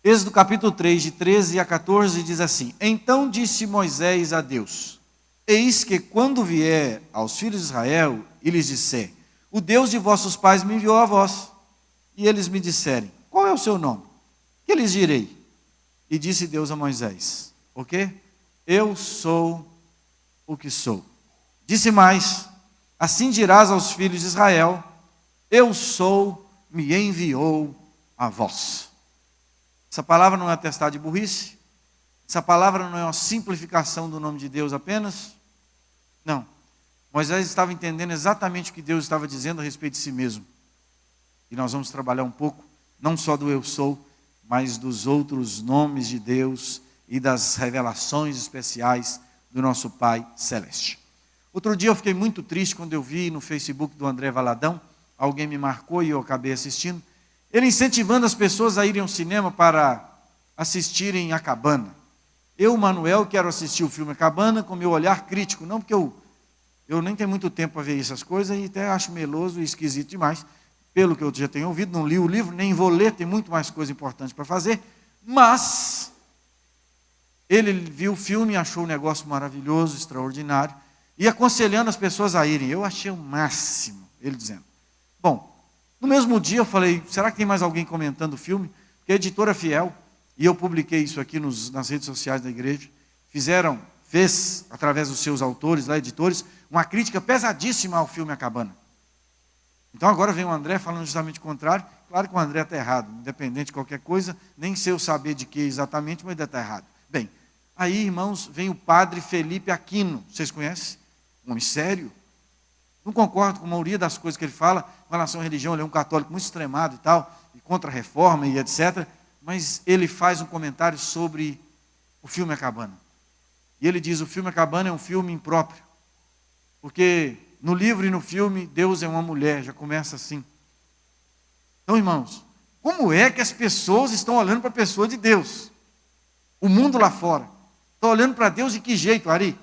Êxodo capítulo 3, de 13 a 14, diz assim: Então disse Moisés a Deus: Eis que quando vier aos filhos de Israel e lhes disser: O Deus de vossos pais me enviou a vós, e eles me disserem: Qual é o seu nome? Que lhes direi? E disse Deus a Moisés: O quê? Eu sou o que sou. Disse mais: Assim dirás aos filhos de Israel: Eu sou, me enviou a vós. Essa palavra não é atestado de burrice? Essa palavra não é uma simplificação do nome de Deus apenas? Não. Moisés estava entendendo exatamente o que Deus estava dizendo a respeito de si mesmo. E nós vamos trabalhar um pouco, não só do eu sou, mas dos outros nomes de Deus e das revelações especiais do nosso Pai Celeste. Outro dia eu fiquei muito triste quando eu vi no Facebook do André Valadão, alguém me marcou e eu acabei assistindo, ele incentivando as pessoas a irem ao cinema para assistirem A Cabana. Eu, Manuel, quero assistir o filme A Cabana com meu olhar crítico, não porque eu nem tenho muito tempo para ver essas coisas e até acho meloso e esquisito demais, pelo que eu já tenho ouvido, não li o livro, nem vou ler, tem muito mais coisa importante para fazer, mas ele viu o filme, achou um negócio maravilhoso, extraordinário, e aconselhando as pessoas a irem. Eu achei o máximo, ele dizendo. Bom, no mesmo dia eu falei, será que tem mais alguém comentando o filme? Porque a editora Fiel, e eu publiquei isso aqui nas redes sociais da igreja, fez, através dos seus autores, lá, editores, uma crítica pesadíssima ao filme A Cabana. Então agora vem o André falando justamente o contrário. Claro que o André está errado, independente de qualquer coisa, nem sei eu saber de que exatamente, mas ele está errado. Bem, aí, irmãos, vem o padre Felipe Aquino, vocês conhecem? Um homem sério. Não concordo com a maioria das coisas que ele fala com relação à religião, ele é um católico muito extremado e tal, e contra a reforma e etc., mas ele faz um comentário sobre o filme A Cabana. E ele diz, o filme A Cabana é um filme impróprio, porque no livro e no filme, Deus é uma mulher, já começa assim. Então, irmãos, como é que as pessoas estão olhando para a pessoa de Deus? O mundo lá fora está olhando para Deus de que jeito, Ari?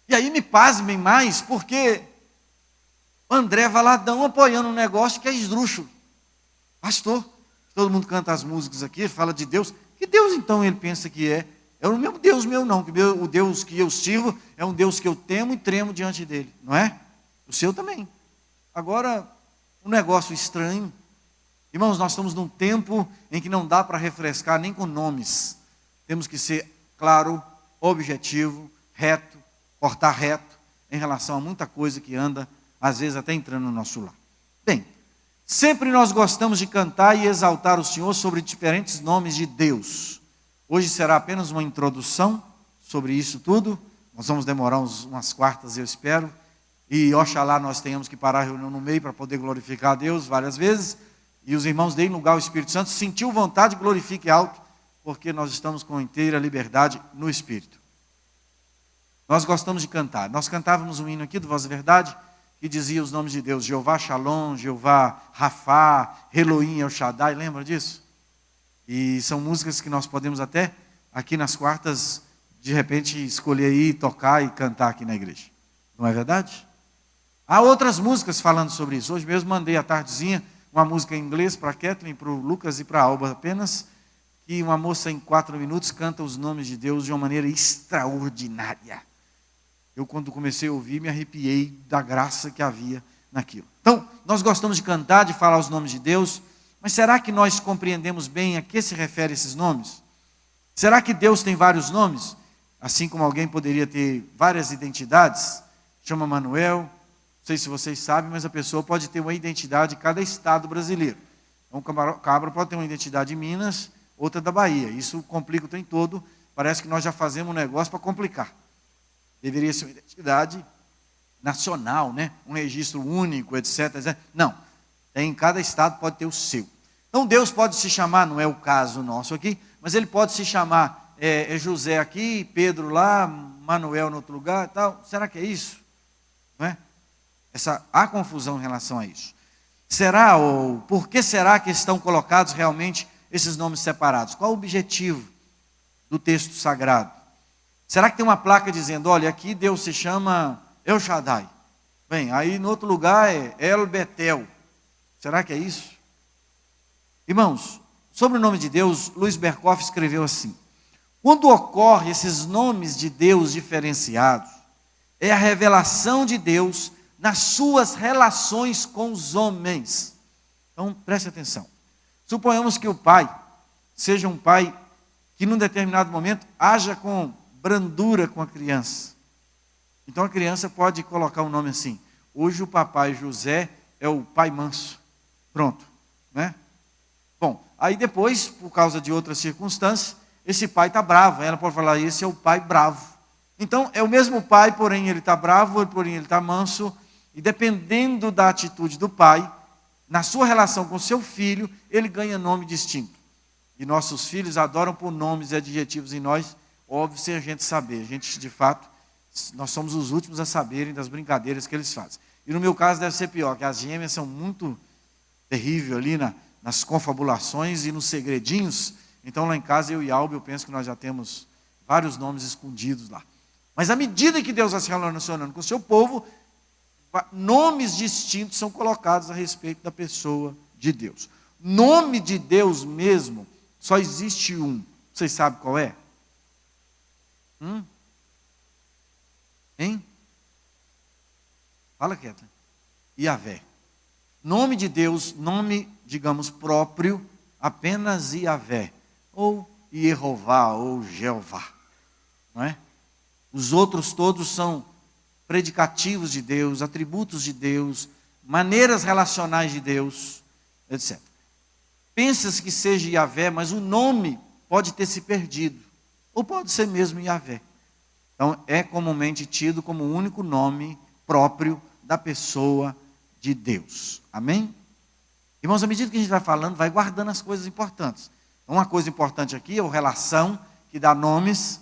E aí me pasmem mais, porque André Valadão apoiando um negócio que é esdrúxulo. Pastor, todo mundo canta as músicas aqui, fala de Deus. Que Deus então ele pensa que é? É o mesmo Deus meu não, que o Deus que eu sirvo é um Deus que eu temo e tremo diante dele, não é? O seu também. Agora, um negócio estranho. Irmãos, nós estamos num tempo em que não dá para refrescar nem com nomes. Temos que ser claro, objetivo, reto, portar reto em relação a muita coisa que anda, às vezes até entrando no nosso lar. Bem, sempre nós gostamos de cantar e exaltar o Senhor sobre diferentes nomes de Deus. Hoje será apenas uma introdução sobre isso tudo. Nós vamos demorar umas quartas, eu espero. E oxalá nós tenhamos que parar a reunião no meio para poder glorificar a Deus várias vezes. E os irmãos deem lugar ao Espírito Santo. Sentiu vontade, glorifique alto, porque nós estamos com inteira liberdade no Espírito. Nós gostamos de cantar. Nós cantávamos um hino aqui do Voz da Verdade, que dizia os nomes de Deus. Jeová Shalom, Jeová Rafá, Elohim El Shaddai. Lembra disso? E são músicas que nós podemos até, aqui nas quartas, de repente escolher aí, tocar e cantar aqui na igreja. Não é verdade? Há outras músicas falando sobre isso. Hoje mesmo mandei à tardezinha uma música em inglês para a Kathleen, para o Lucas e para a Alba apenas, que uma moça em 4 minutos canta os nomes de Deus de uma maneira extraordinária. Eu, quando comecei a ouvir, me arrepiei da graça que havia naquilo. Então, nós gostamos de cantar, de falar os nomes de Deus, mas será que nós compreendemos bem a que se refere esses nomes? Será que Deus tem vários nomes? Assim como alguém poderia ter várias identidades? Chama Manuel, não sei se vocês sabem, mas a pessoa pode ter uma identidade em cada estado brasileiro. Então, o cabra pode ter uma identidade em Minas, outra da Bahia. Isso complica o trem todo. Parece que nós já fazemos um negócio para complicar. Deveria ser uma identidade nacional, né? Um registro único, etc, etc. Não, em cada estado pode ter o seu. Então Deus pode se chamar, não é o caso nosso aqui, mas ele pode se chamar José aqui, Pedro lá, Manuel no outro lugar e tal. Será que é isso? Não é? Há confusão em relação a isso. Será, ou por que será que estão colocados realmente esses nomes separados? Qual o objetivo do texto sagrado? Será que tem uma placa dizendo, olha, aqui Deus se chama El Shaddai. Bem, aí no outro lugar é El Betel. Será que é isso? Irmãos, sobre o nome de Deus, Luiz Berkoff escreveu assim: quando ocorre esses nomes de Deus diferenciados, é a revelação de Deus nas suas relações com os homens. Então, preste atenção. Suponhamos que o pai seja um pai que, num determinado momento, haja com brandura com a criança. Então, a criança pode colocar um nome assim: hoje o papai José é o pai manso. Pronto, né? Bom, aí depois, por causa de outras circunstâncias, esse pai está bravo. Ela pode falar: esse é o pai bravo. Então, é o mesmo pai, porém ele está bravo, porém ele está manso. E dependendo da atitude do pai, na sua relação com seu filho, ele ganha nome distinto. E nossos filhos adoram pôr nomes e adjetivos em nós, óbvio, sem a gente saber. A gente, de fato, nós somos os últimos a saberem das brincadeiras que eles fazem. E no meu caso deve ser pior, que as gêmeas são muito terríveis ali nas confabulações e nos segredinhos. Então lá em casa, eu e Alba, eu penso que nós já temos vários nomes escondidos lá. Mas à medida que Deus vai se relacionando com o seu povo, nomes distintos são colocados a respeito da pessoa de Deus. Nome de Deus mesmo, só existe um. Vocês sabem qual é? Hein? Fala, Kathleen. Yahvé. Nome de Deus, nome, digamos, próprio, apenas Yahvé. Ou Yehová, ou Jeová. Não é? Os outros todos são predicativos de Deus, atributos de Deus, maneiras relacionais de Deus, etc. Pensa-se que seja Yahvé, mas o nome pode ter se perdido. Ou pode ser mesmo Yahvé. Então, é comumente tido como o único nome próprio da pessoa de Deus. Amém? Irmãos, à medida que a gente vai falando, vai guardando as coisas importantes. Uma coisa importante aqui é a relação que dá nomes.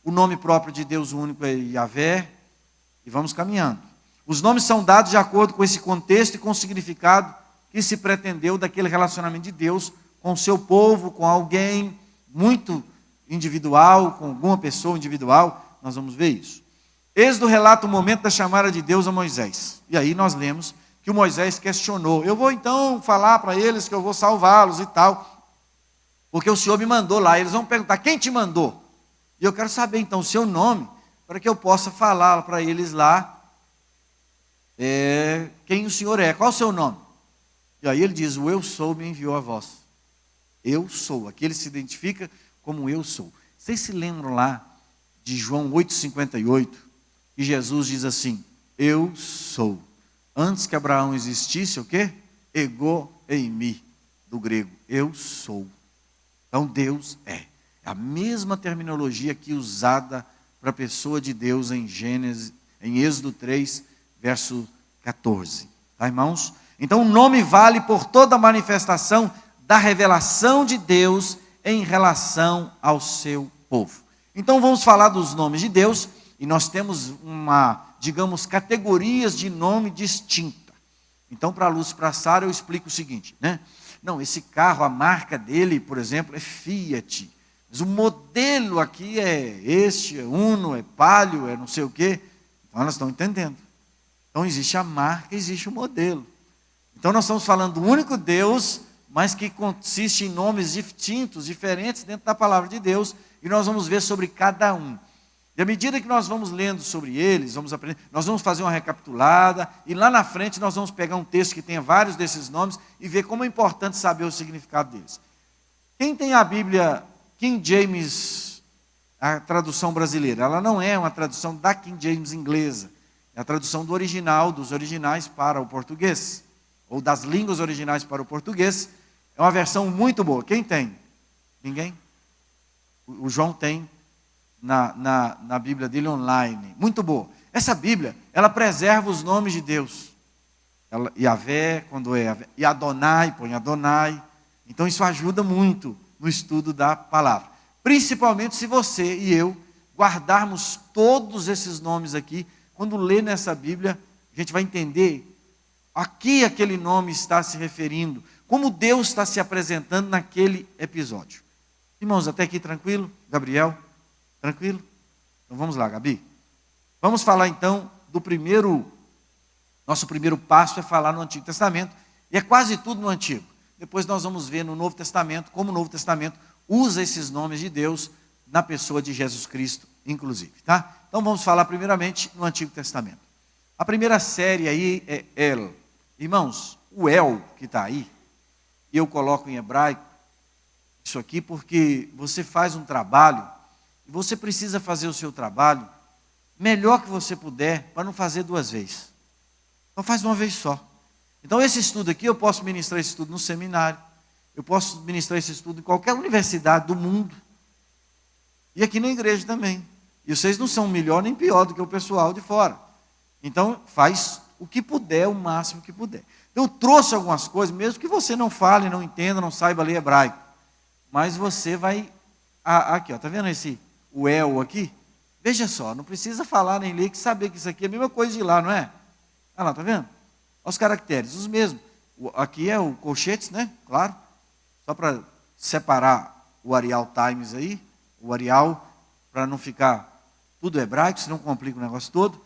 O nome próprio de Deus, o único, é Yahvé. E vamos caminhando. Os nomes são dados de acordo com esse contexto e com o significado que se pretendeu daquele relacionamento de Deus com o seu povo, com alguém muito individual, com alguma pessoa individual. Nós vamos ver isso. Êxodo relata o momento da chamada de Deus a Moisés. E aí nós lemos que o Moisés questionou: eu vou então falar para eles que eu vou salvá-los e tal, porque o Senhor me mandou lá. Eles vão perguntar: quem te mandou? E eu quero saber então o seu nome, para que eu possa falar para eles lá quem o Senhor é, qual o seu nome? E aí ele diz: o eu sou me enviou a vós. Eu sou, aqui ele se identifica como eu sou. Vocês se lembram lá de João 8,58, que Jesus diz assim: eu sou. Antes que Abraão existisse, o quê? Ego eimi, do grego, eu sou. Então Deus é. A mesma terminologia aqui usada para a pessoa de Deus em Êxodo 3, verso 14. Tá, irmãos? Então o nome vale por toda a manifestação da revelação de Deus em relação ao seu povo. Então vamos falar dos nomes de Deus, e nós temos digamos, categorias de nome distinta. Então, para a Lúcia e para a Sara, eu explico o seguinte, né? Não, esse carro, a marca dele, por exemplo, é Fiat. Mas o modelo aqui é este, é Uno, é Palio, é não sei o quê. Então elas estão entendendo. Então existe a marca, existe o modelo. Então nós estamos falando do único Deus, mas que consiste em nomes distintos, diferentes dentro da palavra de Deus. E nós vamos ver sobre cada um. E à medida que nós vamos lendo sobre eles, vamos aprender, nós vamos fazer uma recapitulada. E lá na frente nós vamos pegar um texto que tenha vários desses nomes e ver como é importante saber o significado deles. Quem tem a Bíblia King James, a tradução brasileira, ela não é uma tradução da King James inglesa, é a tradução do original, dos originais para o português, ou das línguas originais para o português. É uma versão muito boa. Quem tem? Ninguém? O João tem na Bíblia dele online. Muito boa. Essa Bíblia, ela preserva os nomes de Deus. Yahvé, quando é Yahvé, e Adonai, põe Adonai. Então isso ajuda muito no estudo da palavra. Principalmente se você e eu guardarmos todos esses nomes aqui. Quando ler nessa Bíblia, a gente vai entender a que aquele nome está se referindo, como Deus está se apresentando naquele episódio. Irmãos, até aqui tranquilo? Gabriel? Tranquilo? Então vamos lá, Gabi. Vamos falar então do nosso primeiro passo é falar no Antigo Testamento, e é quase tudo no Antigo. Depois nós vamos ver no Novo Testamento, como o Novo Testamento usa esses nomes de Deus na pessoa de Jesus Cristo, inclusive, tá? Então vamos falar primeiramente no Antigo Testamento. A primeira série aí é El. Irmãos, o El que está aí, eu coloco em hebraico isso aqui porque você faz um trabalho e você precisa fazer o seu trabalho melhor que você puder para não fazer duas vezes. Então faz uma vez só. Então esse estudo aqui, eu posso ministrar esse estudo no seminário, eu posso ministrar esse estudo em qualquer universidade do mundo, e aqui na igreja também. E vocês não são melhor nem pior do que o pessoal de fora. Então faz o que puder, o máximo que puder. Então eu trouxe algumas coisas, mesmo que você não fale, não entenda, não saiba ler hebraico, mas você vai, aqui, ó, tá vendo o El aqui? Veja só, não precisa falar nem ler, que saber que isso aqui é a mesma coisa de lá, não é? Olha lá, tá vendo? Olha os caracteres, os mesmos. Aqui é o colchetes, né? Claro. Só para separar o Arial Times aí, o Arial, para não ficar tudo hebraico, senão complica o negócio todo.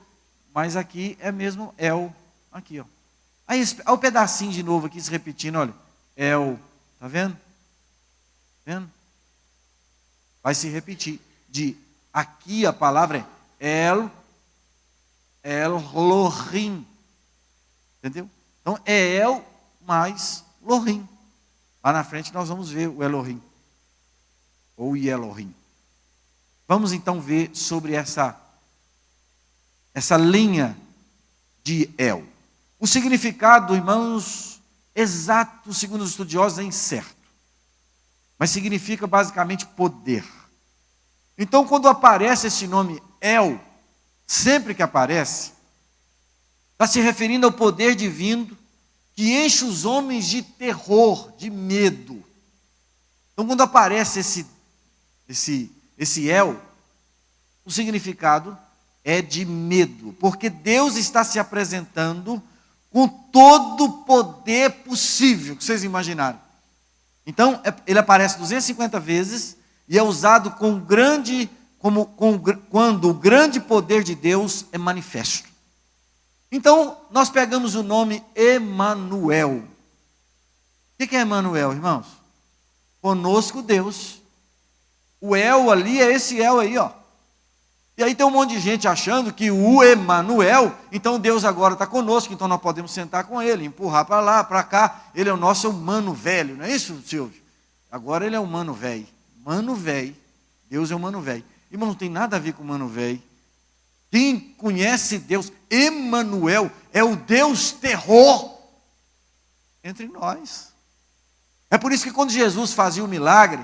Mas aqui é mesmo El, aqui, ó. Aí, olha o pedacinho de novo aqui se repetindo, olha. El, tá vendo? Vendo? Vai se repetir. Aqui a palavra é Elohim. Entendeu? Então é El mais Lohim. Lá na frente nós vamos ver o Elohim. Ou Elohim. Vamos então ver sobre essa linha de El. O significado, irmãos, exato, segundo os estudiosos, é incerto. Mas significa basicamente poder. Então, quando aparece esse nome El, sempre que aparece, está se referindo ao poder divino que enche os homens de terror, de medo. Então, quando aparece esse El, o significado é de medo, porque Deus está se apresentando com todo o poder possível que vocês imaginarem. Então, ele aparece 250 vezes e é usado quando o grande poder de Deus é manifesto. Então, nós pegamos o nome Emanuel. O que é Emanuel, irmãos? Conosco Deus. O El ali é esse El aí, ó. E aí tem um monte de gente achando que o Emanuel, então Deus agora está conosco, então nós podemos sentar com ele, empurrar para lá, para cá. Ele é o nosso humano velho, não é isso, Silvio? Agora ele é humano velho. Mano velho. Deus é humano velho. Irmão, não tem nada a ver com humano velho. Quem conhece Deus, Emanuel, é o Deus terror entre nós. É por isso que quando Jesus fazia o milagre,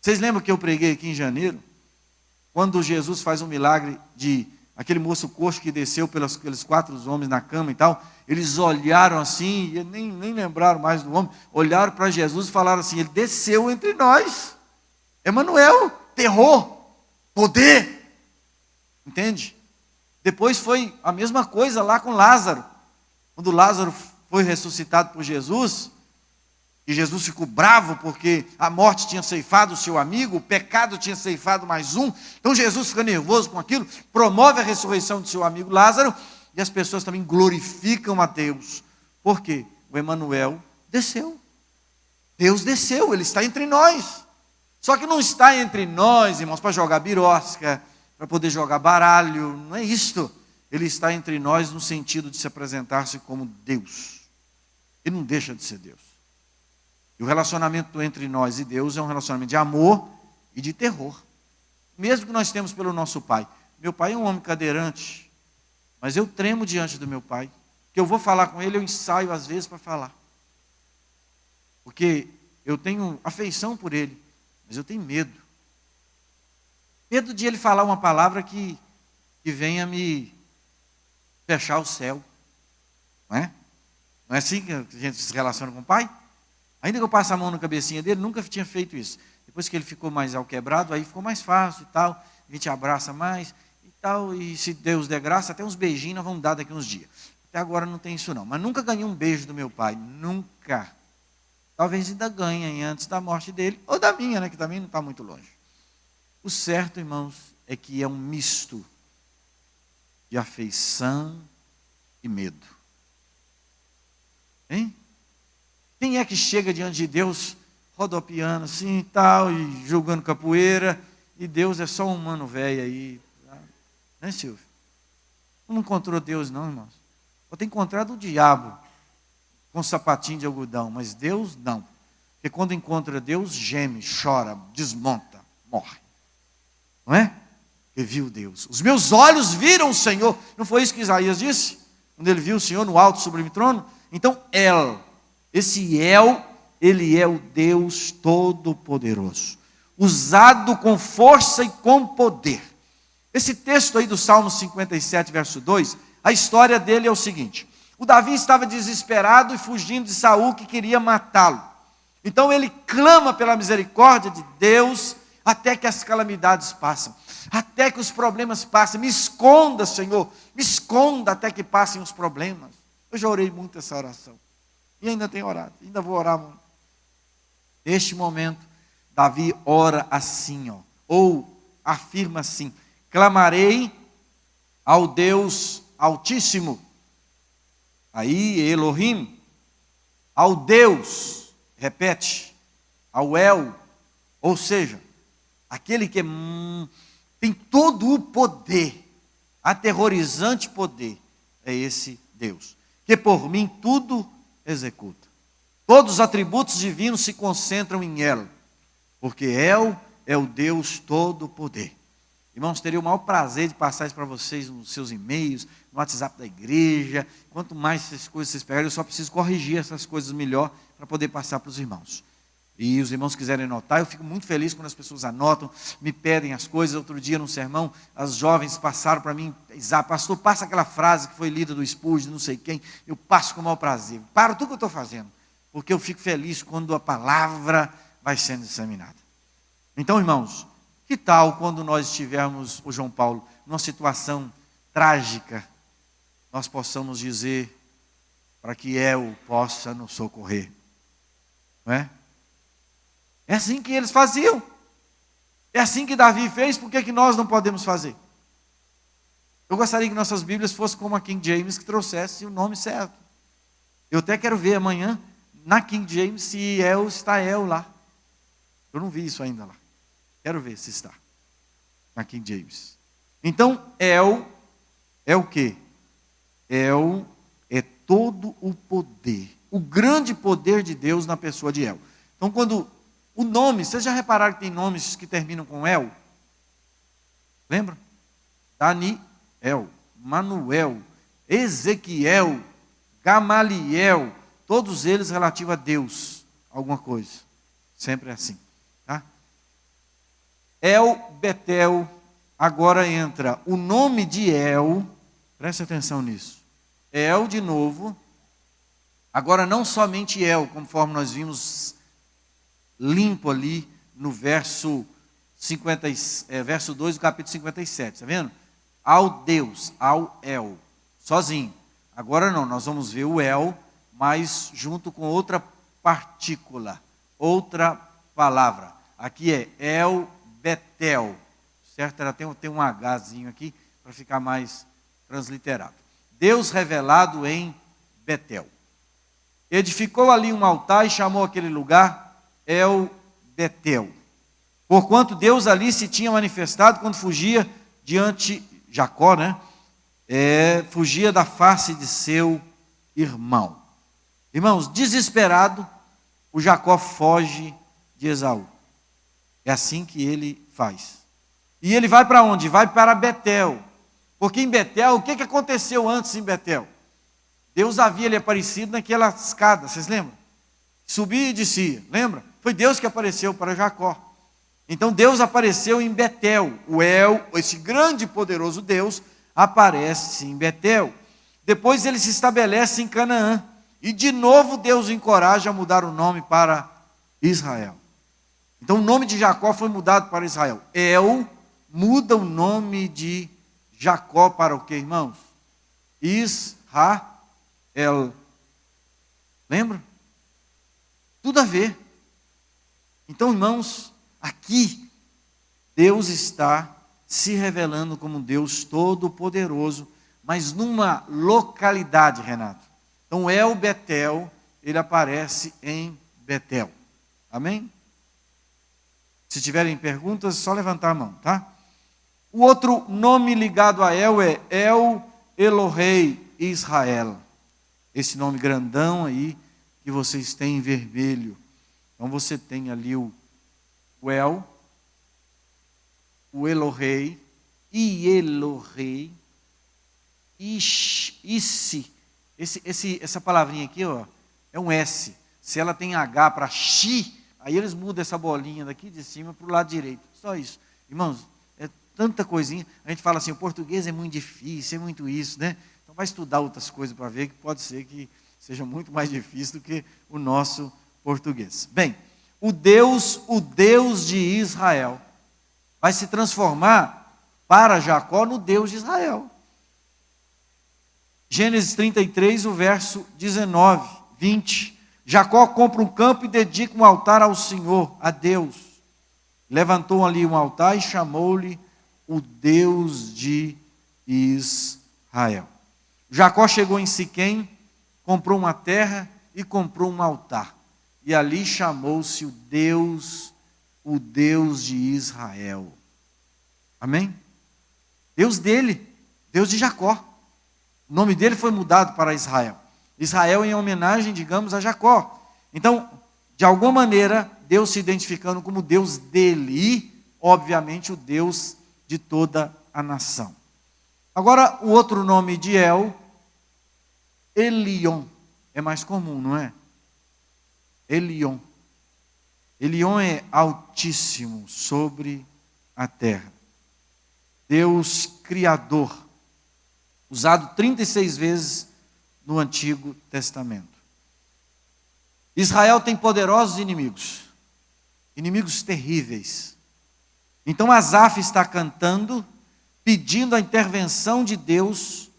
vocês lembram que eu preguei aqui em janeiro? Quando Jesus faz um milagre de aquele moço coxo que desceu pelos 4 homens na cama e tal, eles olharam assim, e nem lembraram mais do homem, olharam para Jesus e falaram assim, ele desceu entre nós. Emanuel, terror, poder. Entende? Depois foi a mesma coisa lá com Lázaro. Quando Lázaro foi ressuscitado por Jesus, e Jesus ficou bravo porque a morte tinha ceifado o seu amigo, o pecado tinha ceifado mais um. Então Jesus fica nervoso com aquilo, promove a ressurreição do seu amigo Lázaro, e as pessoas também glorificam a Deus. Por quê? O Emanuel desceu. Deus desceu, ele está entre nós. Só que não está entre nós, irmãos, para jogar birosca, para poder jogar baralho, não é isto. Ele está entre nós no sentido de se apresentar-se como Deus. Ele não deixa de ser Deus. E o relacionamento entre nós e Deus é um relacionamento de amor e de terror. Mesmo que nós temos pelo nosso pai. Meu pai é um homem cadeirante, mas eu tremo diante do meu pai. Que eu vou falar com ele, eu ensaio às vezes para falar. Porque eu tenho afeição por ele, mas eu tenho medo. Medo de ele falar uma palavra que venha me fechar o céu. Não é? Não é assim que a gente se relaciona com o pai? Ainda que eu passe a mão na cabecinha dele, nunca tinha feito isso. Depois que ele ficou mais alquebrado, aí ficou mais fácil e tal. A gente abraça mais e tal. E se Deus der graça, até uns beijinhos nós vamos dar daqui uns dias. Até agora não tem isso não. Mas nunca ganhei um beijo do meu pai. Nunca. Talvez ainda ganhe antes da morte dele. Ou da minha, né? Que também não está muito longe. O certo, irmãos, é que é um misto de afeição e medo. Hein? Quem é que chega diante de Deus rodopiando assim e tal, e jogando capoeira, e Deus é só um mano velho aí, né, Silvio? Não encontrou Deus não, irmãos. Pode ter encontrado o diabo com sapatinho de algodão, mas Deus não. Porque quando encontra Deus, geme, chora, desmonta, morre. Não é? Porque viu Deus. Os meus olhos viram o Senhor. Não foi isso que Isaías disse? Quando ele viu o Senhor no alto sublime trono? Então, esse El, ele é o Deus Todo-Poderoso, usado com força e com poder. Esse texto aí do Salmo 57, verso 2, a história dele é o seguinte: o Davi estava desesperado e fugindo de Saul, que queria matá-lo. Então ele clama pela misericórdia de Deus, até que as calamidades passam, até que os problemas passem. Me esconda, Senhor, me esconda até que passem os problemas. Eu já orei muito essa oração, e ainda tenho orado, ainda vou orar muito. Neste momento, Davi ora assim, ou afirma assim: clamarei ao Deus Altíssimo. Aí, Elohim, ao Deus, repete, ao El, ou seja, aquele que tem todo o poder, aterrorizante poder, é esse Deus, que por mim tudo executa. Todos os atributos divinos se concentram em El, porque El é o Deus Todo-Poder. Irmãos, teria o maior prazer de passar isso para vocês nos seus e-mails, no WhatsApp da igreja. Quanto mais essas coisas vocês pegarem, eu só preciso corrigir essas coisas melhor para poder passar para os irmãos. E os irmãos quiserem anotar, eu fico muito feliz quando as pessoas anotam, me pedem as coisas. Outro dia, num sermão, as jovens passaram para mim: pastor, passa aquela frase que foi lida do Spurgeon, não sei quem. Eu passo com o maior prazer, paro tudo que eu estou fazendo, porque eu fico feliz quando a palavra vai sendo disseminada. Então, irmãos, que tal quando nós estivermos, o João Paulo, numa situação trágica, nós possamos dizer, para que Eu possa nos socorrer? Não é? É assim que eles faziam. É assim que Davi fez. Por que nós não podemos fazer? Eu gostaria que nossas Bíblias fossem como a King James, que trouxesse o nome certo. Eu até quero ver amanhã, na King James, se está El lá. Eu não vi isso ainda lá. Quero ver se está na King James. Então, El é o quê? El é todo o poder, o grande poder de Deus na pessoa de El. Então, quando o nome, vocês já repararam que tem nomes que terminam com El? Lembra? Daniel, Manuel, Ezequiel, Gamaliel, todos eles relativos a Deus, alguma coisa. Sempre é assim. Tá? El, Betel, agora entra o nome de El, preste atenção nisso. El de novo, agora não somente El, conforme nós vimos limpo ali no verso 2 do capítulo 57, está vendo? Ao Deus, ao El, sozinho. Agora não, nós vamos ver o El, mas junto com outra partícula, outra palavra. Aqui é El Betel, certo? Ela tem um Hzinho aqui, para ficar mais transliterado. Deus revelado em Betel. Edificou ali um altar e chamou aquele lugar El Betel. Porquanto Deus ali se tinha manifestado quando fugia diante Jacó, né? Fugia da face de seu irmão. Irmãos, desesperado, o Jacó foge de Esaú. É assim que ele faz. E ele vai para onde? Vai para Betel. Porque em Betel, o que aconteceu antes em Betel? Deus havia lhe aparecido naquela escada, vocês lembram? Subia e descia, lembra? Foi Deus que apareceu para Jacó. Então Deus apareceu em Betel. O El, esse grande e poderoso Deus, aparece em Betel. Depois ele se estabelece em Canaã. E de novo Deus o encoraja a mudar o nome para Israel. Então o nome de Jacó foi mudado para Israel. El muda o nome de Jacó para o que, irmãos? Israel. Lembra? Tudo a ver. Então, irmãos, aqui Deus está se revelando como Deus Todo-Poderoso, mas numa localidade, Renato. Então, El Betel ele aparece em Betel. Amém? Se tiverem perguntas, é só levantar a mão, tá? O outro nome ligado a El é El Elohei Israel. Esse nome grandão aí que vocês têm em vermelho. Então você tem ali o El, o Elohei, Elohei, essa palavrinha aqui, ó, é um S. Se ela tem H para Shi, aí eles mudam essa bolinha daqui de cima para o lado direito. Só isso. Irmãos, é tanta coisinha. A gente fala assim, o português é muito difícil, é muito isso, né? Então vai estudar outras coisas para ver que pode ser que seja muito mais difícil do que o nosso português. Bem, o Deus de Israel vai se transformar para Jacó no Deus de Israel. Gênesis 33, o verso 19, 20. Jacó compra um campo e dedica um altar ao Senhor, a Deus. Levantou ali um altar e chamou-lhe o Deus de Israel. Jacó chegou em Siquém, comprou uma terra e comprou um altar. E ali chamou-se o Deus de Israel. Amém? Deus dele, Deus de Jacó. O nome dele foi mudado para Israel. Israel em homenagem, digamos, a Jacó. Então, de alguma maneira, Deus se identificando como Deus dele e, obviamente, o Deus de toda a nação. Agora, o outro nome de El, Elion, é mais comum, não é? Elion. Elion é altíssimo sobre a terra. Deus criador, usado 36 vezes no Antigo Testamento. Israel tem poderosos inimigos, inimigos terríveis. Então Asaf está cantando, pedindo a intervenção de Deus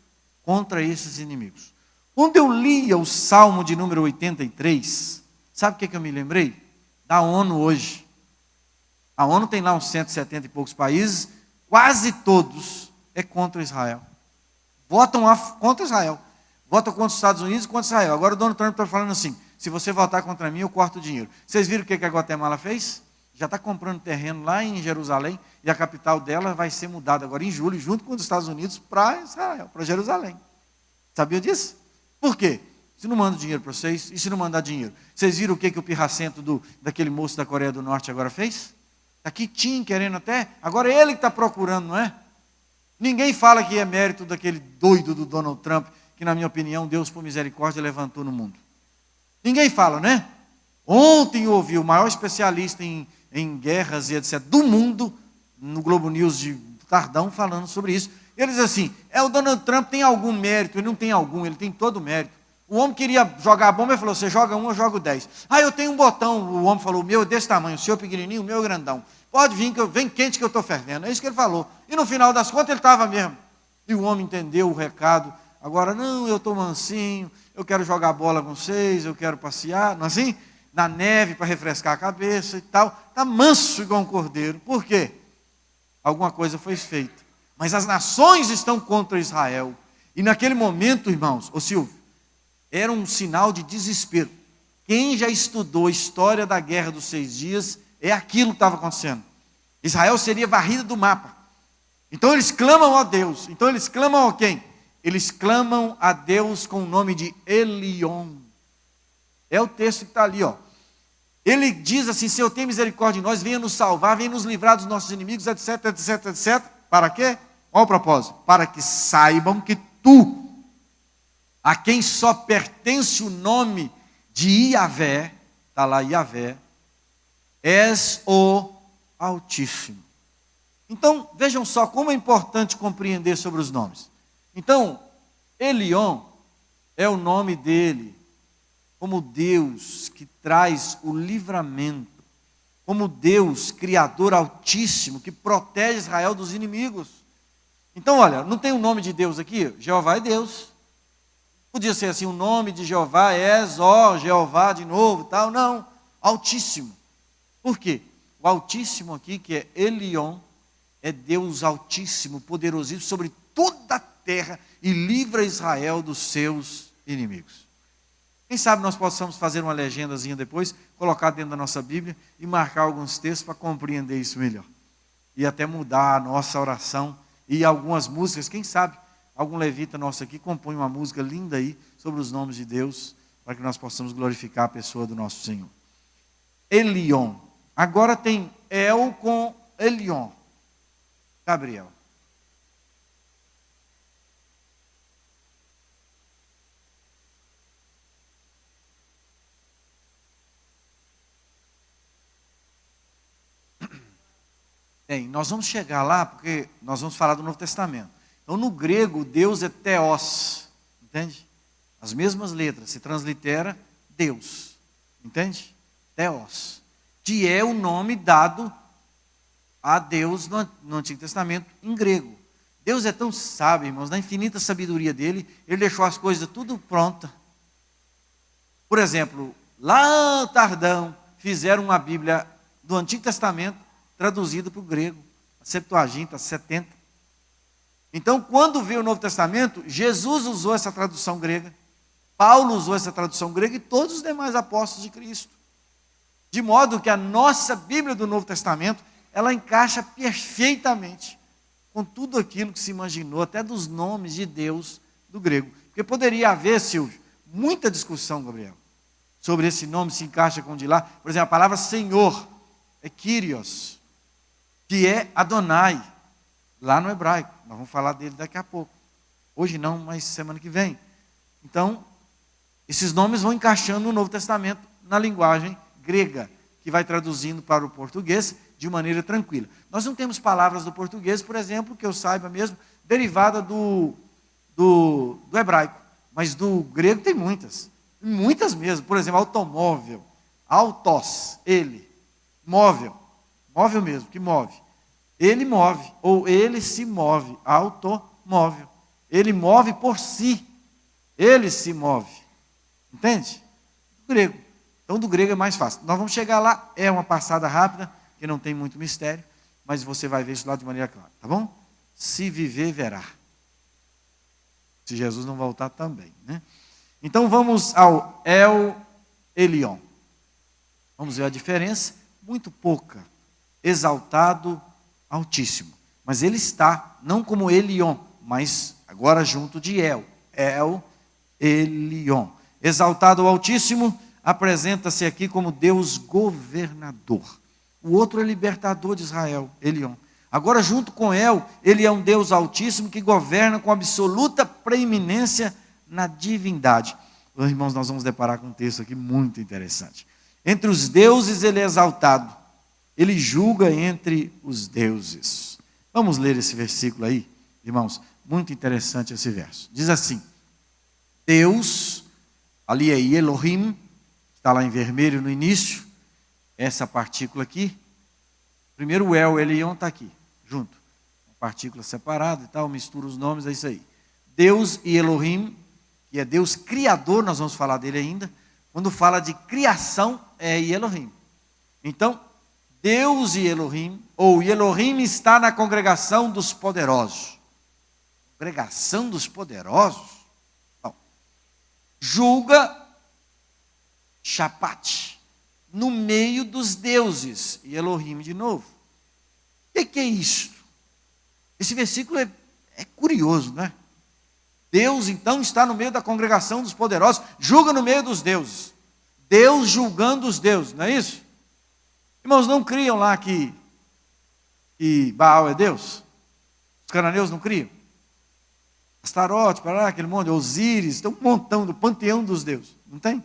contra esses inimigos. Quando eu lia o Salmo de número 83, sabe o que eu me lembrei? Da ONU hoje. A ONU tem lá uns 170 e poucos países, quase todos é contra Israel. Votam contra Israel. Votam contra os Estados Unidos e contra Israel. Agora o Donald Trump está falando assim, se você votar contra mim, eu corto o dinheiro. Vocês viram o que a Guatemala fez? Já está comprando terreno lá em Jerusalém, e a capital dela vai ser mudada agora em julho, junto com os Estados Unidos, para Israel, para Jerusalém. Sabia disso? Por quê? Se não manda dinheiro para vocês, e se não mandar dinheiro? Vocês viram o que o pirracento daquele moço da Coreia do Norte agora fez? Está quietinho, querendo até, agora é ele que está procurando, não é? Ninguém fala que é mérito daquele doido do Donald Trump, que na minha opinião, Deus por misericórdia levantou no mundo. Ninguém fala, né? Ontem eu ouvi o maior especialista em guerras e etc. do mundo, no Globo News de Tardão, falando sobre isso. Ele diz assim, o Donald Trump tem algum mérito, ele não tem algum, ele tem todo o mérito. O homem queria jogar a bomba, ele falou, você joga um, eu jogo 10. Eu tenho um botão, o homem falou, o meu é desse tamanho, o seu é pequenininho, o meu é grandão. Pode vir, vem quente que eu estou fervendo. É isso que ele falou. E no final das contas ele estava mesmo. E o homem entendeu o recado. Agora, não, eu estou mansinho, eu quero jogar bola com vocês, eu quero passear, não é assim? Na neve para refrescar a cabeça e tal. Está manso igual um cordeiro. Por quê? Alguma coisa foi feita. Mas as nações estão contra Israel. E naquele momento, irmãos, Silvio, era um sinal de desespero. Quem já estudou a história da Guerra dos 6 Dias, é aquilo que estava acontecendo. Israel seria varrida do mapa. Então eles clamam a Deus. Então eles clamam a quem? Eles clamam a Deus com o nome de Elion. É o texto que está ali, ó. Ele diz assim, Senhor, tem misericórdia de nós, venha nos salvar, venha nos livrar dos nossos inimigos, etc, etc, etc. Para quê? Qual o propósito? Para que saibam que tu, a quem só pertence o nome de Iavé, está lá Iavé, és o Altíssimo. Então, vejam só como é importante compreender sobre os nomes. Então, Elion é o nome dele, como Deus que traz o livramento, como Deus, Criador Altíssimo, que protege Israel dos inimigos. Então, olha, não tem o nome de Deus aqui? Jeová é Deus. Podia ser assim, o nome de Jeová é Jeová de novo, tal. Não, Altíssimo. Por quê? O Altíssimo aqui, que é Elion, é Deus Altíssimo, poderosíssimo sobre toda a terra e livra Israel dos seus inimigos. Quem sabe nós possamos fazer uma legendazinha depois, colocar dentro da nossa Bíblia e marcar alguns textos para compreender isso melhor. E até mudar a nossa oração e algumas músicas, quem sabe algum levita nosso aqui compõe uma música linda aí sobre os nomes de Deus, para que nós possamos glorificar a pessoa do nosso Senhor. Elion. Agora tem El com Elion. Gabriel. Bem, nós vamos chegar lá porque nós vamos falar do Novo Testamento. Então, no grego, Deus é Theos, entende? As mesmas letras, se translitera Deus, entende? Theos, que é o nome dado a Deus no Antigo Testamento em grego. Deus é tão sábio, irmãos, na infinita sabedoria dele, ele deixou as coisas tudo pronta. Por exemplo, lá tardão, fizeram uma Bíblia do Antigo Testamento traduzida para o grego, a Septuaginta, 70. Então, quando veio o Novo Testamento, Jesus usou essa tradução grega, Paulo usou essa tradução grega e todos os demais apóstolos de Cristo. De modo que a nossa Bíblia do Novo Testamento, ela encaixa perfeitamente com tudo aquilo que se imaginou, até dos nomes de Deus do grego. Porque poderia haver, Silvio, muita discussão, Gabriel, sobre esse nome se encaixa com o de lá. Por exemplo, a palavra Senhor é Kyrios, que é Adonai, lá no hebraico. Nós vamos falar dele daqui a pouco. Hoje não, mas semana que vem. Então, esses nomes vão encaixando no Novo Testamento, na linguagem grega, que vai traduzindo para o português de maneira tranquila. Nós não temos palavras do português, por exemplo, que eu saiba mesmo, derivada do hebraico. Mas do grego tem muitas. Muitas mesmo. Por exemplo, automóvel, autos, ele, móvel. Móvel mesmo, que move. Ele move, ou ele se move, automóvel. Ele move por si. Ele se move. Entende? Do grego. Então, do grego é mais fácil. Nós vamos chegar lá, é uma passada rápida, que não tem muito mistério, mas você vai ver isso lá de maneira clara, tá bom? Se viver, verá. Se Jesus não voltar também, né? Então, vamos ao El Elion. Vamos ver a diferença, muito pouca. Exaltado, altíssimo. Mas ele está, não como Elion, mas agora junto de El. El Elion. Exaltado, altíssimo, apresenta-se aqui como Deus governador. O outro é libertador de Israel, Elion. Agora, junto com El, ele é um Deus altíssimo que governa com absoluta preeminência na divindade. Meus irmãos, nós vamos deparar com um texto aqui muito interessante. Entre os deuses ele é exaltado. Ele julga entre os deuses. Vamos ler esse versículo aí, irmãos. Muito interessante esse verso. Diz assim: Deus, ali é Elohim, está lá em vermelho no início, essa partícula aqui. Primeiro o El Elion está aqui, junto. Uma partícula separada e tal, mistura os nomes, é isso aí. Deus e Elohim, que é Deus criador, nós vamos falar dele ainda. Quando fala de criação, é Elohim. Então, Deus e Elohim, ou Elohim está na congregação dos poderosos. Congregação dos poderosos? Bom, julga Shapat, no meio dos deuses, e Elohim de novo. O que é isso? Esse versículo é curioso, né? Deus então está no meio da congregação dos poderosos, julga no meio dos deuses. Deus julgando os deuses, não é isso? Irmãos, não criam lá que Baal é Deus? Os cananeus não criam? Astarote, para lá, aquele monte, Osíris, tem um montão do panteão dos deuses, não tem?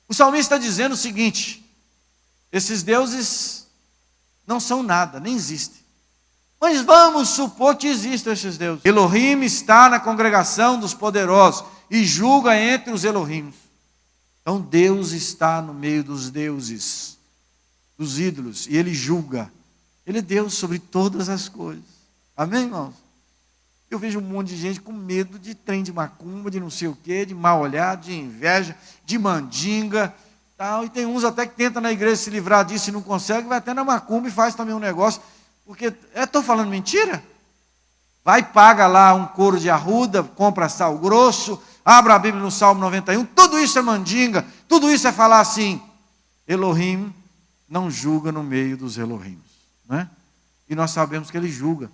O salmista está dizendo o seguinte: esses deuses não são nada, nem existem. Mas vamos supor que existam esses deuses. Elohim está na congregação dos poderosos e julga entre os Elohims. Então Deus está no meio dos deuses, dos ídolos, e Ele julga. Ele é Deus sobre todas as coisas. Amém, irmãos? Eu vejo um monte de gente com medo de trem de macumba, de não sei o quê, de mal olhado, de inveja, de mandinga, tal. E tem uns até que tentam na igreja se livrar disso e não consegue, vai até na macumba e faz também um negócio. Porque, estou falando mentira? Vai, paga lá um couro de arruda, compra sal grosso, Abra a Bíblia no Salmo 91, tudo isso é mandinga, tudo isso é falar assim, Elohim não julga no meio dos Elohims, não é? E nós sabemos que ele julga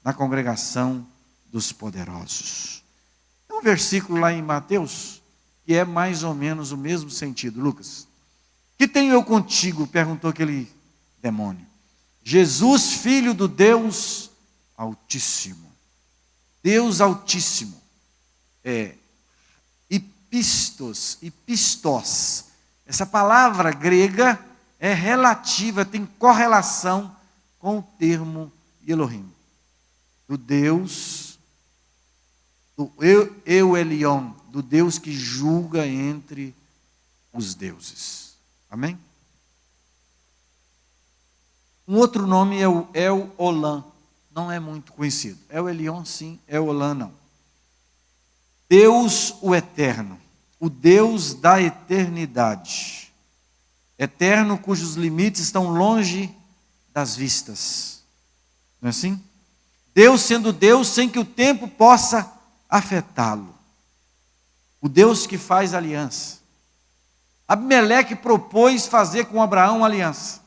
na congregação dos poderosos. Tem um versículo lá em Mateus, que é mais ou menos o mesmo sentido. Lucas, que tenho eu contigo? Perguntou aquele demônio. Jesus, filho do Deus Altíssimo. Deus Altíssimo. Pistos. Essa palavra grega é relativa, tem correlação com o termo Elohim. Do Deus, do Eu Elion, do Deus que julga entre os deuses. Amém? Um outro nome é o El Olam, não é muito conhecido. El Elion sim, El Olam não. Deus o Eterno, o Deus da eternidade. Eterno cujos limites estão longe das vistas. Não é assim? Deus sendo Deus sem que o tempo possa afetá-lo. O Deus que faz aliança. Abimeleque propôs fazer com Abraão aliança.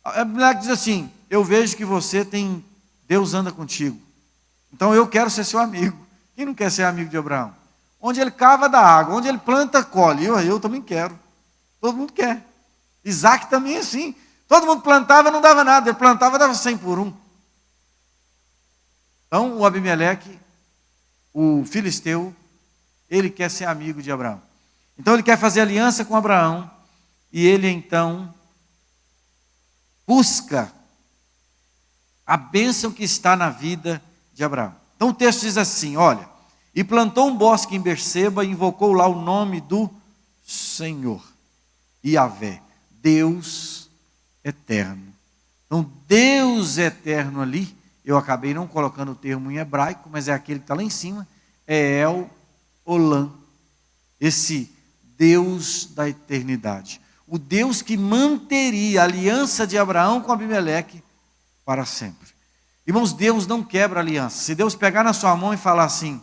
Abimeleque diz assim, eu vejo que você tem, Deus anda contigo. Então eu quero ser seu amigo. Quem não quer ser amigo de Abraão? Onde ele cava da água, onde ele planta, colhe. Eu também quero. Todo mundo quer. Isaac também é assim. Todo mundo plantava, não dava nada. Ele plantava, dava 100 por 1. Então o Abimeleque, o filisteu, ele quer ser amigo de Abraão. Então ele quer fazer aliança com Abraão. E ele então busca a bênção que está na vida de Abraão. Então o texto diz assim, olha, e plantou um bosque em Berseba e invocou lá o nome do Senhor, Yahvé, Deus eterno. Então Deus eterno ali, eu acabei não colocando o termo em hebraico, mas é aquele que está lá em cima, é El Olam, esse Deus da eternidade. O Deus que manteria a aliança de Abraão com Abimeleque para sempre. Irmãos, Deus não quebra aliança. Se Deus pegar na sua mão e falar assim,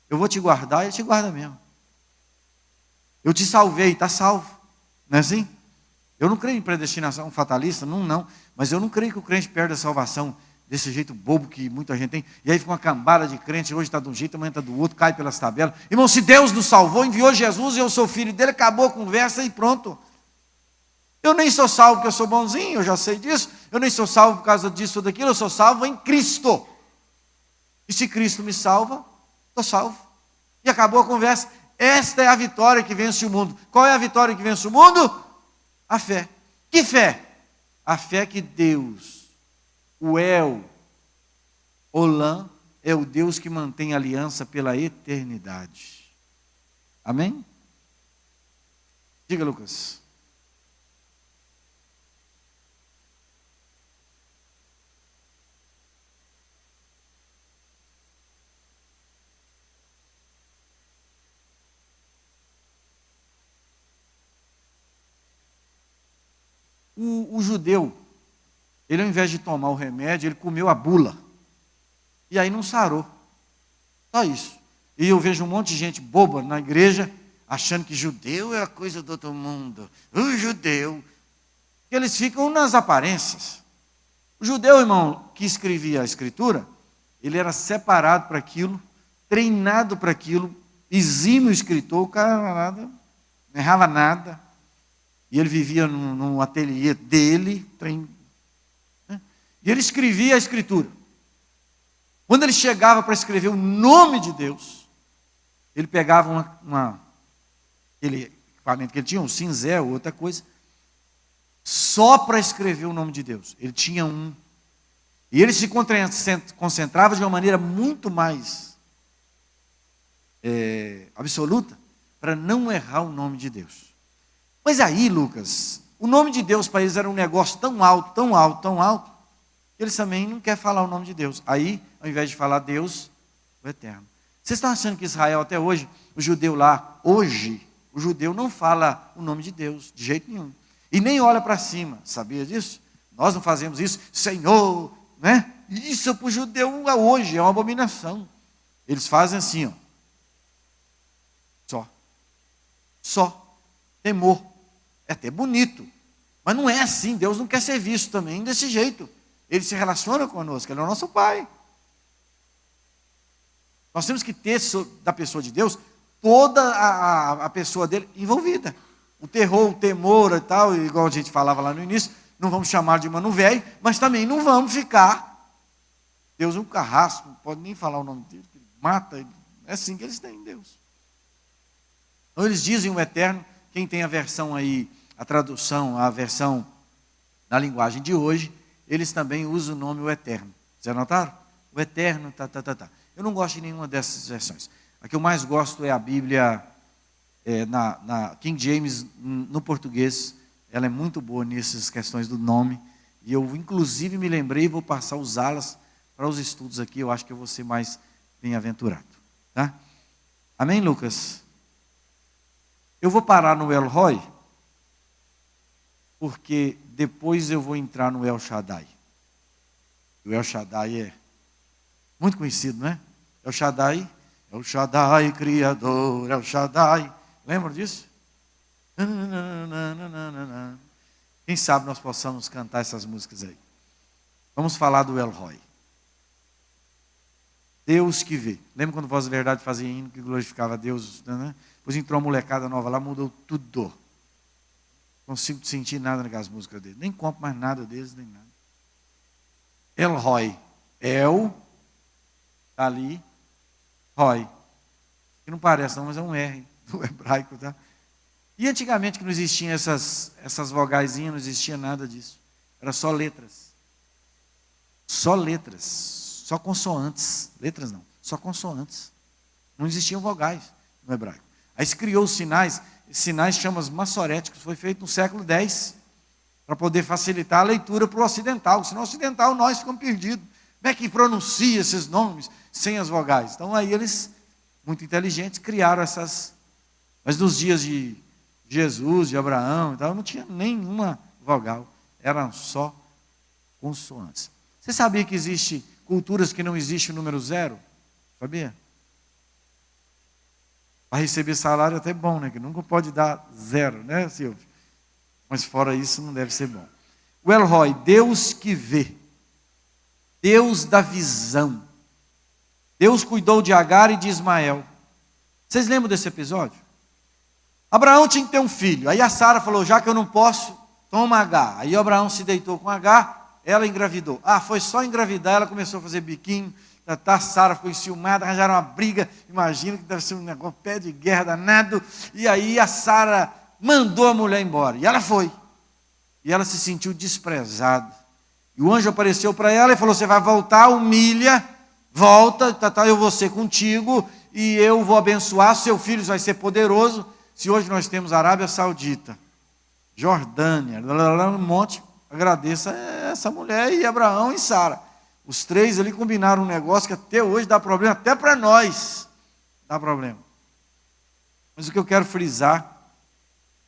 eu vou te guardar, Ele te guarda mesmo. Eu te salvei, está salvo. Não é assim? Eu não creio em predestinação fatalista, não. Mas eu não creio que o crente perde a salvação desse jeito bobo que muita gente tem. E aí fica uma cambada de crente, hoje está de um jeito, amanhã está do outro, cai pelas tabelas. Irmão, se Deus nos salvou, enviou Jesus e eu sou filho dele, acabou a conversa e pronto. Eu nem sou salvo porque eu sou bonzinho, eu já sei disso. Eu nem sou salvo por causa disso ou daquilo, eu sou salvo em Cristo. E se Cristo me salva, estou salvo. E acabou a conversa. Esta é a vitória que vence o mundo. Qual é a vitória que vence o mundo? A fé. Que fé? A fé que Deus, o El Olam, é o Deus que mantém aliança pela eternidade. Amém? Diga, Lucas. O judeu, ele ao invés de tomar o remédio, ele comeu a bula. E aí não sarou. Só isso. E eu vejo um monte de gente boba na igreja, achando que judeu é a coisa do outro mundo. O judeu. Eles ficam nas aparências. O judeu, irmão, que escrevia a escritura, ele era separado para aquilo, treinado para aquilo, exímio escritor, o cara não errava nada. E ele vivia num ateliê dele, né? E ele escrevia a escritura. Quando ele chegava para escrever o nome de Deus, ele pegava aquele equipamento que ele tinha, um cinzel ou outra coisa, só para escrever o nome de Deus. Ele tinha um. E ele se concentrava de uma maneira muito mais absoluta para não errar o nome de Deus. Mas aí, Lucas, o nome de Deus para eles era um negócio tão alto, que eles também não querem falar o nome de Deus. Aí, ao invés de falar Deus, o Eterno. Vocês estão achando que Israel até hoje, o judeu lá, hoje, o judeu não fala o nome de Deus, de jeito nenhum. E nem olha para cima, sabia disso? Nós não fazemos isso, Senhor, né? Isso para o judeu hoje é uma abominação. Eles fazem assim, ó. Só. Temor. É até bonito. Mas não é assim. Deus não quer ser visto também desse jeito. Ele se relaciona conosco. Ele é o nosso Pai. Nós temos que ter da pessoa de Deus toda a pessoa dele envolvida. O terror, o temor e tal, igual a gente falava lá no início, não vamos chamar de mano velho, mas também não vamos ficar. Deus é um carrasco, não pode nem falar o nome dele, ele mata, é assim que eles têm Deus. Então eles dizem o eterno, quem tem a versão aí, a tradução, a versão na linguagem de hoje, eles também usam o nome o eterno. Vocês notaram? O eterno, tá. Eu não gosto de nenhuma dessas versões. A que eu mais gosto é a Bíblia, na King James, no português. Ela é muito boa nessas questões do nome. E eu, inclusive, me lembrei e vou passar a usá-las para os estudos aqui. Eu acho que eu vou ser mais bem-aventurado. Tá? Amém, Lucas? Eu vou parar no El Roi, porque depois eu vou entrar no El Shaddai. O El Shaddai é muito conhecido, não é? El Shaddai, Criador, El Shaddai. Lembram disso? Quem sabe nós possamos cantar essas músicas aí. Vamos falar do El Roi. Deus que vê. Lembra quando Voz da Verdade fazia hino que glorificava a Deus? Né? Depois entrou uma molecada nova lá, mudou tudo. Não consigo sentir nada naquelas músicas deles. Nem compro mais nada deles, nem nada. El Roi. El, está ali, Roi. Que não parece não, mas é um R do hebraico, tá? E antigamente que não existiam essas vogaizinhas, não existia nada disso. Era só letras. Só letras. Só consoantes. Letras não, só consoantes. Não existiam vogais no hebraico. Aí se criou os sinais. Sinais chamados massoréticos. Foi feito no século X. Para poder facilitar a leitura para o ocidental. Senão o ocidental nós ficamos perdidos. Como é que pronuncia esses nomes sem as vogais? Então aí eles, muito inteligentes, criaram essas. Mas nos dias de Jesus, de Abraão e tal, não tinha nenhuma vogal. Eram só consoantes. Você sabia que existe culturas que não existe o número 0? Sabia? Para receber salário é até bom, né? Que nunca pode dar 0, né, Silvio? Mas fora isso não deve ser bom. O El Roi, Deus que vê. Deus da visão. Deus cuidou de Agar e de Ismael. Vocês lembram desse episódio? Abraão tinha que ter um filho. Aí a Sara falou, já que eu não posso, toma Agar. Aí Abraão se deitou com Agar, ela engravidou. Foi só engravidar, ela começou a fazer biquinho. A Sara ficou enciumada, arranjaram uma briga. Imagina que deve ser um negócio, pé de guerra danado. E aí a Sara mandou a mulher embora. E ela foi. E ela se sentiu desprezada. E o anjo apareceu para ela e falou, você vai voltar, humilha, volta, eu vou ser contigo, e eu vou abençoar, seu filho vai ser poderoso. Se hoje nós temos Arábia Saudita, Jordânia, um monte, agradeça essa mulher e Abraão e Sara. Os três ali combinaram um negócio que até hoje dá problema, até para nós dá problema. Mas o que eu quero frisar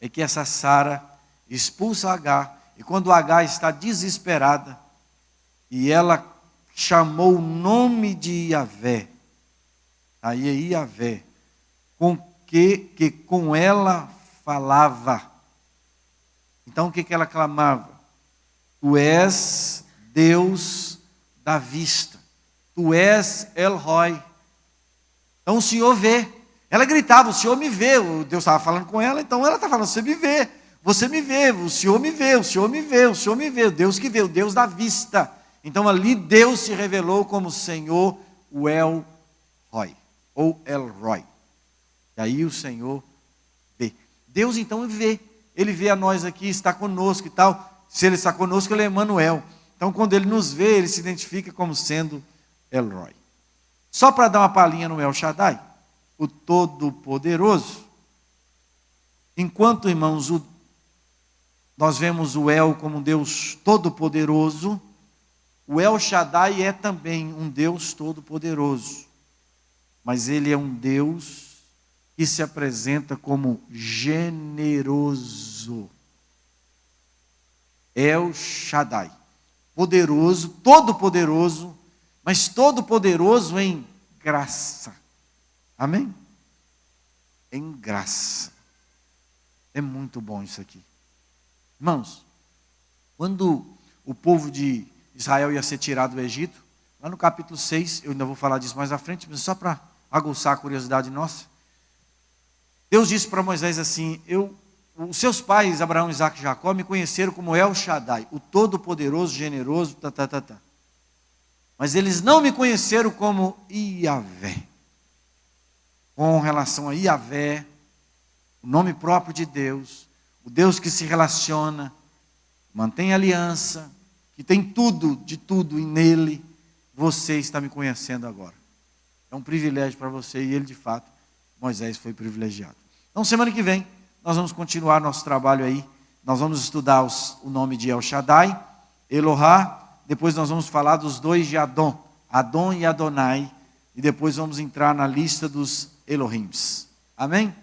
é que essa Sara expulsa Agar, e quando Agar está desesperada, e ela chamou o nome de Yahvé, aí é Yahvé, que com ela falava. Então o que ela clamava? Tu és Deus da vista, tu és El Roi. Então o Senhor vê. Ela gritava, o Senhor me vê. O Deus estava falando com ela, então ela está falando, você me vê. Você me vê, o Senhor me vê, o Senhor me vê, o Senhor me vê, o Deus que vê, o Deus da vista. Então ali Deus se revelou como Senhor, o El Roi, ou El Roi. E aí o Senhor vê. Deus então vê, Ele vê a nós aqui, está conosco e tal. Se Ele está conosco, Ele é Emmanuel. Então quando Ele nos vê, Ele se identifica como sendo El Roi. Só para dar uma palhinha no El Shaddai, o Todo-Poderoso. Enquanto, irmãos, nós vemos o El como um Deus todo-poderoso, o El Shaddai é também um Deus todo-poderoso. Mas Ele é um Deus que se apresenta como generoso. El Shaddai. Poderoso, todo-poderoso, mas todo-poderoso em graça. Amém? Em graça. É muito bom isso aqui. Irmãos, quando o povo de Israel ia ser tirado do Egito, lá no capítulo 6, eu ainda vou falar disso mais à frente, mas só para aguçar a curiosidade nossa. Deus disse para Moisés assim: os seus pais, Abraão, Isaque e Jacó, me conheceram como El Shaddai, o Todo-Poderoso, Generoso, Mas eles não me conheceram como Iavé. Com relação a Iavé, o nome próprio de Deus, o Deus que se relaciona, mantém aliança, que tem tudo, de tudo nele, você está me conhecendo agora. É um privilégio para você, e ele de fato, Moisés foi privilegiado. Então semana que vem, nós vamos continuar nosso trabalho aí, nós vamos estudar o nome de El Shaddai, Elohá, depois nós vamos falar dos dois de Adon, Adon e Adonai, e depois vamos entrar na lista dos Elohims. Amém?